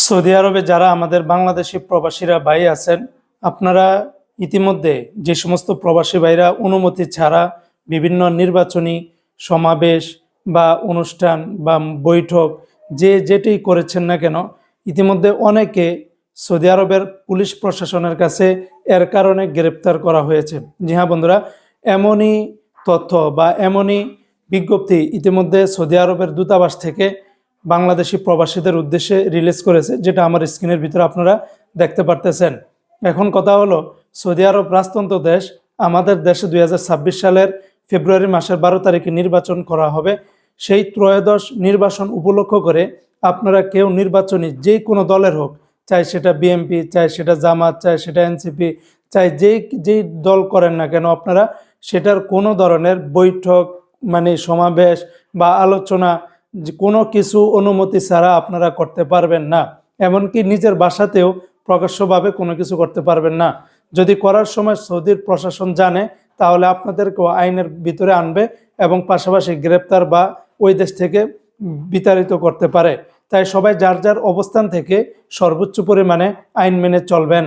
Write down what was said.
Saudi আরবে যারা আমাদের বাংলাদেশি প্রবাসীরা ভাই আছেন, আপনারা ইতিমধ্যে যে সমস্ত প্রবাসী ভাইরা অনুমতি ছাড়া বিভিন্ন নির্বাচনী সমাবেশ বা অনুষ্ঠান বা বৈঠক যে যেটাই করেছেন না কেন, ইতিমধ্যে অনেকে সৌদি আরবের পুলিশ প্রশাসনের কাছে এর কারণে গ্রেপ্তার করা হয়েছে। জি হ্যাঁ বন্ধুরা, এমনই তথ্য বা এমনই বিজ্ঞপ্তি ইতিমধ্যে সৌদি আরবের দূতাবাস থেকে বাংলাদেশি প্রবাসীদের উদ্দেশ্যে রিলিজ করেছে, যেটা আমার স্ক্রিনের ভিতরে আপনারা দেখতে পারতেছেন। এখন কথা হলো, সৌদি আরব রাজতন্ত্র দেশ। আমাদের দেশে 2026 সালের ফেব্রুয়ারি মাসের 12 তারিখে নির্বাচন করা হবে। সেই ত্রয়োদশ নির্বাচন উপলক্ষ করে আপনারা কেউ নির্বাচনী যে কোনো দলের হোক, চাই সেটা বিএনপি, চাই সেটা জামাত, চাই সেটা এনসিপি, চাই যেই দল করেন না কেন, আপনারা সেটার কোনো ধরনের বৈঠক মানে সমাবেশ বা আলোচনা কোনো কিছু অনুমতি ছাড়া আপনারা করতে পারবেন না। এমনকি নিজের বাসাতেও প্রকাশ্যভাবে কোনো কিছু করতে পারবেন না। যদি করার সময় সৌদির প্রশাসন জানে, তাহলে আপনাদেরকেও আইনের ভিতরে আনবে এবং পাশাপাশি গ্রেপ্তার বা ওই দেশ থেকে বিতাড়িত করতে পারে। তাই সবাই যার যার অবস্থান থেকে সর্বোচ্চ পরিমাণে আইন মেনে চলবেন।